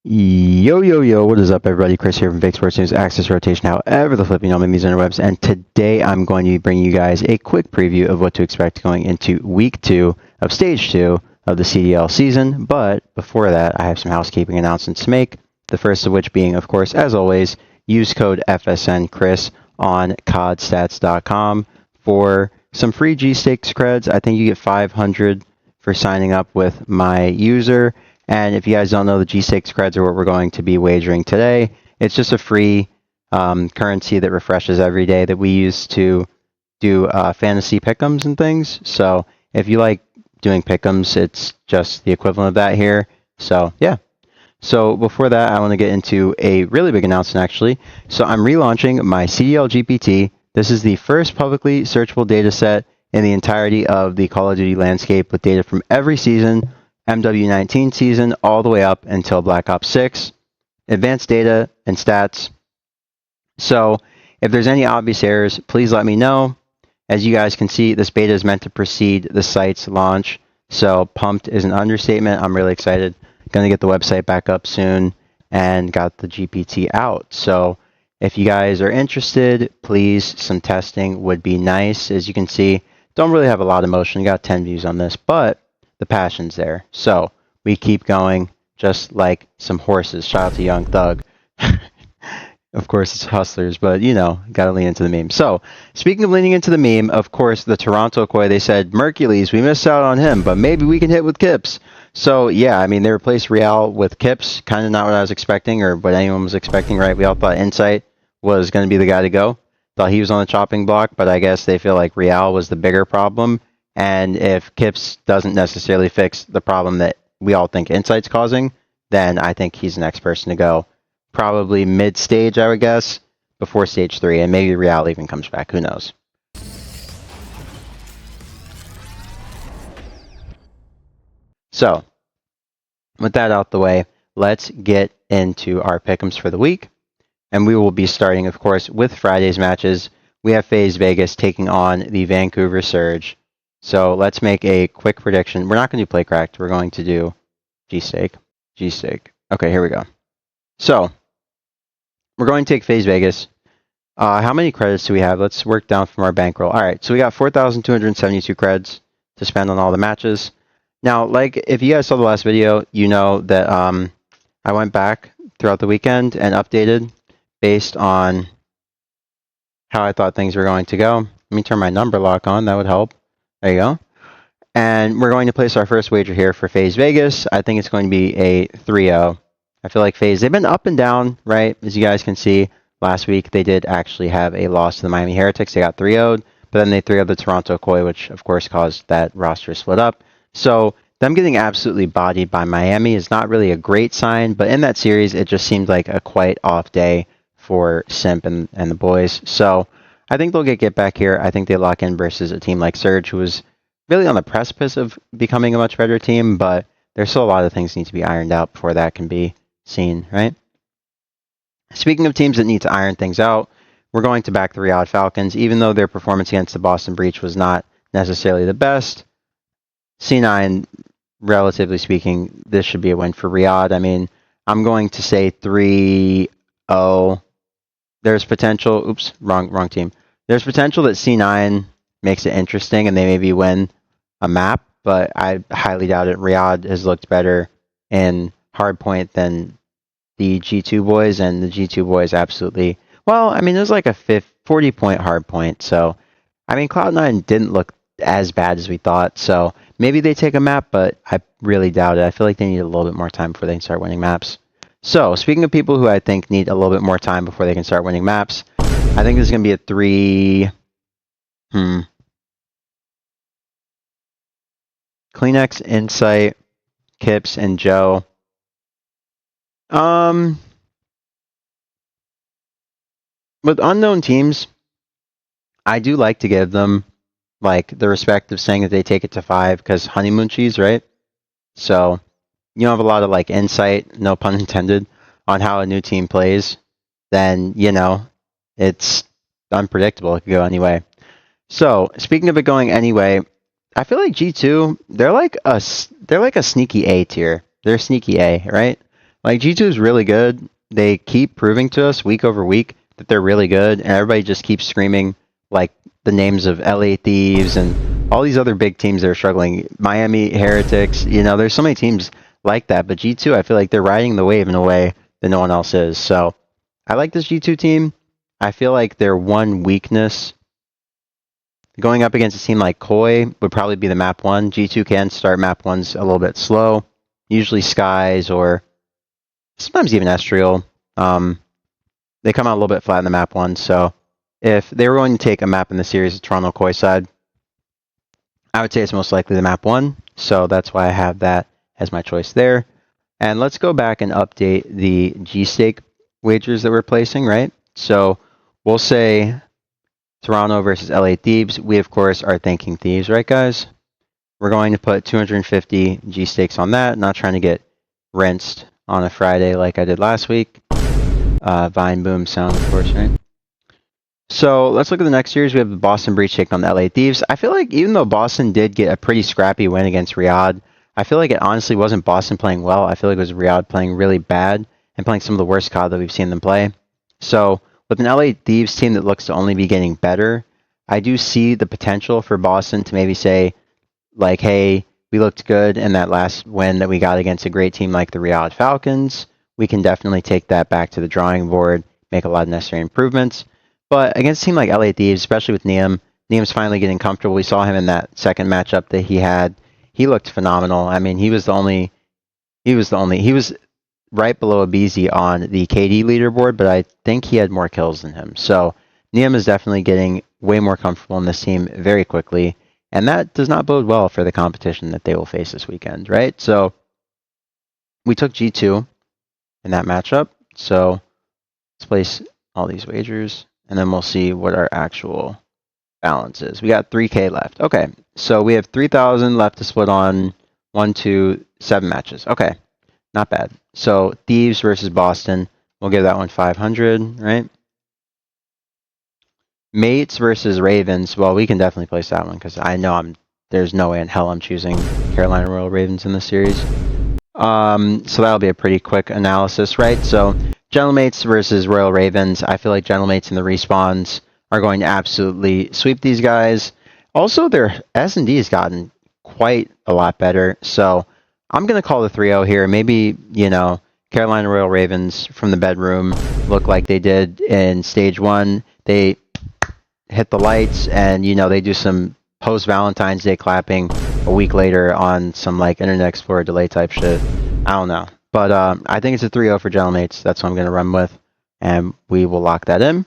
Yo, yo, yo, what is up, everybody? Chris here from Esports News, Access Rotation, however the flipping on these interwebs, and today I'm going to be bringing you guys a quick preview of what to expect going into Week 2 of Stage 2 of the CDL season, but before that, I have some housekeeping announcements to make, the first of which being, of course, as always, use code FSNChris on codstats.com for some free G-Stakes creds. I think you get 500 for signing up with my user. And if you guys don't know, the G6 creds are what we're going to be wagering today. It's just a free currency that refreshes every day that we use to do fantasy pick'ems and things. So if you like doing pick'ems, it's just the equivalent of that here. So yeah. So before that, I want to get into a really big announcement actually. So I'm relaunching my CDL GPT. This is the first publicly searchable data set in the entirety of the Call of Duty landscape with data from every season, MW19 season, all the way up until Black Ops 6, advanced data and stats. So if there's any obvious errors, please let me know. As you guys can see, this beta is meant to precede the site's launch. So pumped is an understatement. I'm really excited. Going to get the website back up soon and got the GPT out. So if you guys are interested, please, some testing would be nice. As you can see, don't really have a lot of motion. Got 10 views on this, but the passion's there. So we keep going just like some horses. Shout out to Young Thug. Of course, it's hustlers, but you know, gotta lean into the meme. So, speaking of leaning into the meme, of course, the Toronto Koi, they said, Mercules, we missed out on him, but maybe we can hit with Kips. So, yeah, I mean, they replaced Real with Kips. Kind of not what I was expecting or what anyone was expecting, right? We all thought Insight was going to be the guy to go. Thought he was on the chopping block, but I guess they feel like Real was the bigger problem. And if Kips doesn't necessarily fix the problem that we all think Insight's causing, then I think he's the next person to go. Probably mid-stage, I would guess, before Stage 3, and maybe Real even comes back. Who knows? So, with that out the way, let's get into our pick'ems for the week. And we will be starting, of course, with Friday's matches. We have FaZe Vegas taking on the Vancouver Surge. So let's make a quick prediction. We're not going to do Playcracked. We're going to do G-Stake. G-Stake. Okay, here we go. So, we're going to take FaZe Vegas. How many credits do we have? Let's work down from our bankroll. All right, so we got 4,272 creds to spend on all the matches. Now, like, if you guys saw the last video, you know that I went back throughout the weekend and updated based on how I thought things were going to go. Let me turn my number lock on. That would help. There you go. And we're going to place our first wager here for FaZe Vegas. I think it's going to be a 3-0. I feel like FaZe, they've been up and down, right? As you guys can see, last week they did actually have a loss to the Miami Heretics. They got 3-0'd, but then they 3-0'd the Toronto Koi, which of course caused that roster split up. So them getting absolutely bodied by Miami is not really a great sign, but in that series, it just seemed like a quite off day for Simp and the boys. So I think they'll get back here. I think they lock in versus a team like Surge, who was really on the precipice of becoming a much better team, but there's still a lot of things that need to be ironed out before that can be seen, right? Speaking of teams that need to iron things out, we're going to back the Riyadh Falcons, even though their performance against the Boston Breach was not necessarily the best. C9, relatively speaking, this should be a win for Riyadh. I mean, I'm going to say 3-0. There's potential, oops, wrong team. There's potential that C9 makes it interesting and they maybe win a map, but I highly doubt it. Riyadh has looked better in hardpoint than the G2 boys, and the G2 boys absolutely, well, I mean, it was like a 40-point hardpoint, so, I mean, Cloud9 didn't look as bad as we thought, so maybe they take a map, but I really doubt it. I feel like they need a little bit more time before they can start winning maps. So, speaking of people who I think need a little bit more time before they can start winning maps, I think this is going to be a 3... Kleenex, Insight, Kips, and Joe. With unknown teams, I do like to give them like the respect of saying that they take it to 5 because honeymoon cheese, right? So you don't have a lot of like insight, no pun intended, on how a new team plays, then you know it's unpredictable. It could go anyway. So speaking of it going anyway, I feel like G2, they're like a sneaky A tier. They're sneaky A, right? Like, G2 is really good. They keep proving to us week over week that they're really good, and everybody just keeps screaming, like, the names of LA Thieves and all these other big teams that are struggling. Miami Heretics, you know, there's so many teams like that, but G2, I feel like they're riding the wave in a way that no one else is. So I like this G2 team. I feel like their one weakness going up against a team like Koi would probably be the map 1. G2 can start map 1s a little bit slow, usually Skies or sometimes even Estrial. They come out a little bit flat in the map 1, so if they were going to take a map in the series, Toronto Koi side, I would say it's most likely the map 1, so that's why I have that as my choice there. And let's go back and update the G-Stake wagers that we're placing, right? So we'll say Toronto versus LA Thieves. We, of course, are thinking Thieves, right, guys? We're going to put 250 G-Stakes on that, not trying to get rinsed on a Friday like I did last week. Vine boom sound, of course, right? So let's look at the next series. We have the Boston Breach taking on the LA Thieves. I feel like even though Boston did get a pretty scrappy win against Riyadh, I feel like it honestly wasn't Boston playing well. I feel like it was Riyadh playing really bad and playing some of the worst COD that we've seen them play. So with an LA Thieves team that looks to only be getting better, I do see the potential for Boston to maybe say, like, hey, we looked good in that last win that we got against a great team like the Riyadh Falcons. We can definitely take that back to the drawing board, make a lot of necessary improvements. But against a team like LA Thieves, especially with Niam's finally getting comfortable. We saw him in that second matchup that he had. He looked phenomenal. I mean, he was right below Abizi on the KD leaderboard, but I think he had more kills than him. So Niam is definitely getting way more comfortable in this team very quickly, and that does not bode well for the competition that they will face this weekend, right? So we took G2 in that matchup. So let's place all these wagers, and then we'll see what our actual balance is. We got 3K left. Okay, so we have 3,000 left to split on 1, 2, 7 matches. Okay, not bad. So Thieves versus Boston, we'll give that one 500, right? Mates versus Ravens. Well, we can definitely place that one because I know there's no way in hell I'm choosing Carolina Royal Ravens in this series. So that'll be a pretty quick analysis, right? So Gentlemates versus Royal Ravens. I feel like Gentlemates and the respawns are going to absolutely sweep these guys. Also, their S&D has gotten quite a lot better. So I'm going to call the 3-0 here. Maybe, you know, Carolina Royal Ravens from the bedroom look like they did in Stage 1. They hit the lights and, you know, they do some post-Valentine's Day clapping a week later on some, like, Internet Explorer delay type shit. I don't know. But I think it's a 3-0 for Gentlemates. That's what I'm going to run with. And we will lock that in.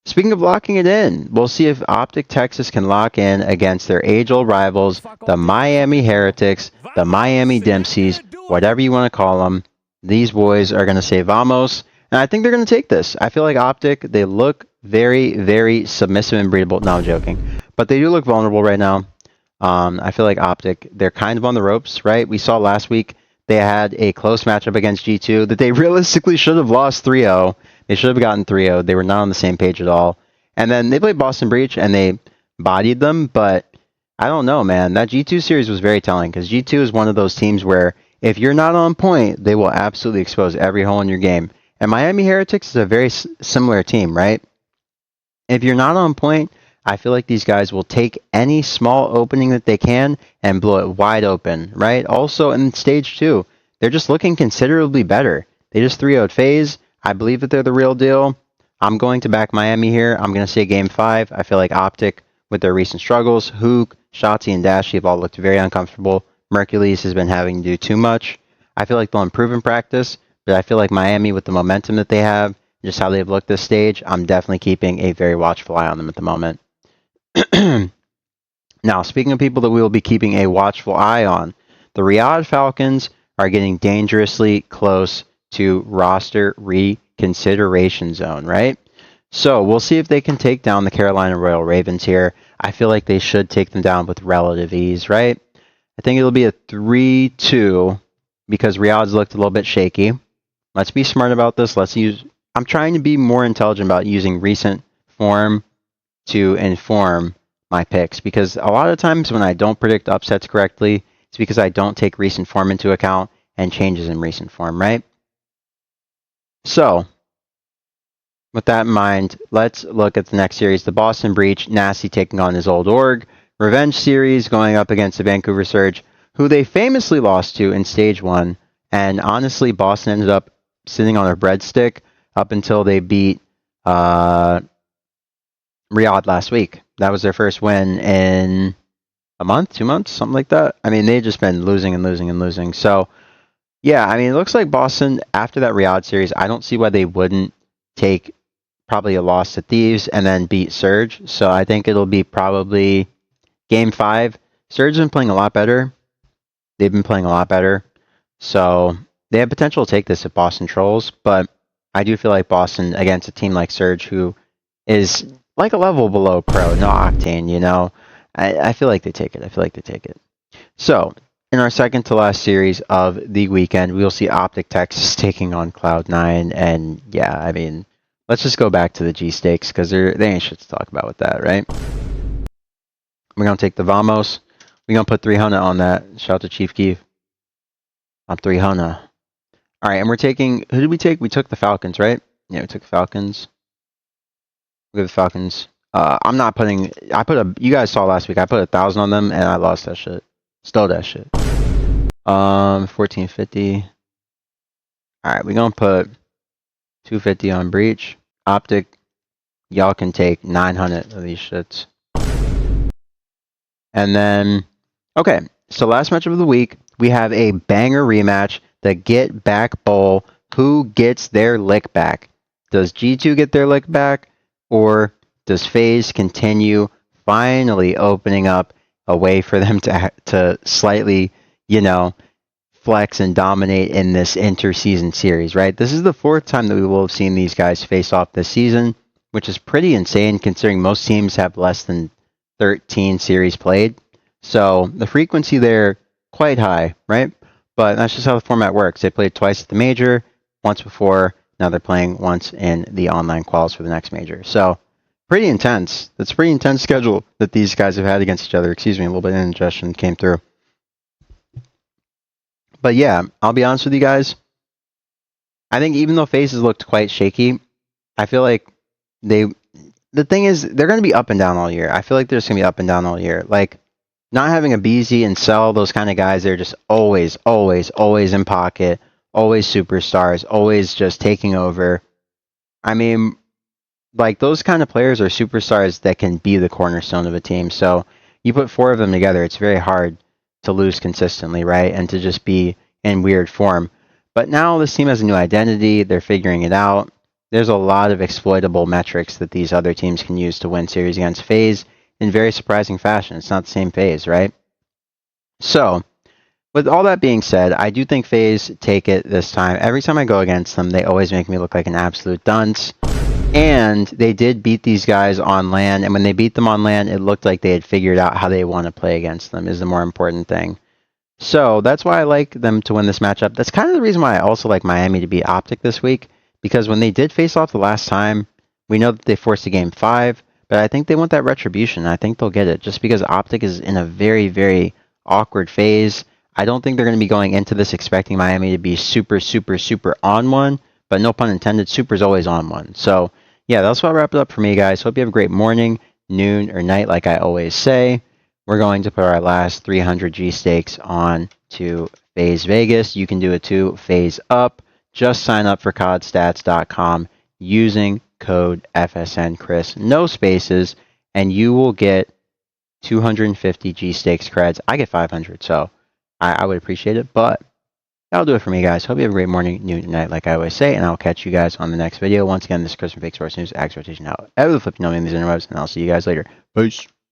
Speaking of locking it in, we'll see if Optic Texas can lock in against their age-old rivals, the Miami Heretics, the Miami Dempseys, whatever you want to call them. These boys are going to say vamos, and I think they're going to take this. I feel like Optic, they look very, very submissive and breedable. No, I'm joking. But they do look vulnerable right now. I feel like Optic, they're kind of on the ropes, right? We saw last week they had a close matchup against G2 that they realistically should have lost 3-0. They should have gotten 3-0. They were not on the same page at all. And then they played Boston Breach, and they bodied them. But I don't know, man. That G2 series was very telling, because G2 is one of those teams where if you're not on point, they will absolutely expose every hole in your game. And Miami Heretics is a very similar team, right? If you're not on point, I feel like these guys will take any small opening that they can and blow it wide open, right? Also, in Stage 2, they're just looking considerably better. They just 3-0'd FaZe. I believe that they're the real deal. I'm going to back Miami here. I'm going to say Game 5. I feel like Optic, with their recent struggles, Hook, Shotzi, and Dashy have all looked very uncomfortable. Mercules has been having to do too much. I feel like they'll improve in practice, but I feel like Miami, with the momentum that they have, just how they've looked this stage, I'm definitely keeping a very watchful eye on them at the moment. Now, speaking of people that we will be keeping a watchful eye on, the Riyadh Falcons are getting dangerously close to roster reconsideration zone, right? So we'll see if they can take down the Carolina Royal Ravens here. I feel like they should take them down with relative ease, right? I think it'll be a 3-2 because Riyadh's looked a little bit shaky. Let's be smart about this. I'm trying to be more intelligent about using recent form to inform my picks, because a lot of times when I don't predict upsets correctly, it's because I don't take recent form into account and changes in recent form, right? So, with that in mind, let's look at the next series. The Boston Breach, Nasty taking on his old org. Revenge series going up against the Vancouver Surge, who they famously lost to in Stage 1. And honestly, Boston ended up sitting on a breadstick up until they beat Riyadh last week. That was their first win in a month, 2 months, something like that. I mean, they've just been losing and losing and losing. So, yeah, I mean, it looks like Boston, after that Riyadh series, I don't see why they wouldn't take probably a loss to Thieves and then beat Surge. So I think it'll be probably Game 5. Surge has been playing a lot better. They've been playing a lot better. So they have potential to take this at Boston Trolls, but I do feel like Boston against a team like Surge, who is like a level below Pro, no Octane, you know, I feel like they take it. So in our second to last series of the weekend, we will see Optic Texas taking on Cloud9, and yeah, I mean, let's just go back to the G stakes because they ain't shit to talk about with that, right? We're gonna take the Vamos. We're gonna put 300 on that. Shout out to Chief Keef. I'm 300. All right, and we're taking. Who did we take? We took the Falcons, right? Yeah, we took the Falcons. Look at the Falcons. I'm not putting. You guys saw last week. I put 1,000 on them, and I lost that shit. Stole that shit. 1450. All right, we're gonna put 250 on Breach. Optic. Y'all can take 900 of these shits. And then, okay, so last match of the week, we have a banger rematch, the Get Back Bowl. Who gets their lick back? Does G2 get their lick back, or does FaZe continue finally opening up a way for them to slightly, you know, flex and dominate in this inter-season series, right? This is the 4th time that we will have seen these guys face off this season, which is pretty insane considering most teams have less than 13 series played. So the frequency there, quite high, right? But that's just how the format works. They played twice at the major, once before, now they're playing once in the online quals for the next major. So pretty intense. That's a pretty intense schedule that these guys have had against each other. Excuse me, a little bit of indigestion came through. But yeah, I'll be honest with you guys. I think even though FaZe has looked quite shaky, I feel like the thing is, they're going to be up and down all year. I feel like they're just going to be up and down all year. Like, not having a BZ and Cell, those kind of guys, they're just always in pocket, always superstars, always just taking over. I mean, like, those kind of players are superstars that can be the cornerstone of a team. So you put 4 of them together, it's very hard to lose consistently, right? And to just be in weird form. But now this team has a new identity. They're figuring it out. There's a lot of exploitable metrics that these other teams can use to win series against FaZe in very surprising fashion. It's not the same FaZe, right? So, with all that being said, I do think FaZe take it this time. Every time I go against them, they always make me look like an absolute dunce. And they did beat these guys on LAN, and when they beat them on LAN, it looked like they had figured out how they want to play against them, is the more important thing. So, that's why I like them to win this matchup. That's kind of the reason why I also like Miami to beat Optic this week. Because when they did face off the last time, we know that they forced a game 5, but I think they want that retribution. I think they'll get it just because Optic is in a very, very awkward phase. I don't think they're going to be going into this expecting Miami to be super on one, but no pun intended, super's always on one. So, yeah, that's what I'll wrap it up for me, guys. Hope you have a great morning, noon, or night, like I always say. We're going to put our last 300 G stakes on to FaZe Vegas. You can do it too, FaZe Up. Just sign up for codstats.com using code FSNChris, no spaces, and you will get 250 G stakes creds. I get 500, so I would appreciate it. But that'll do it for me, guys. Hope you have a great morning, noon, and night, like I always say, and I'll catch you guys on the next video. Once again, this is Chris from Fake Sports News, Axe Rotation out. Ever the flip, you know me in these interwebs, and I'll see you guys later. Peace.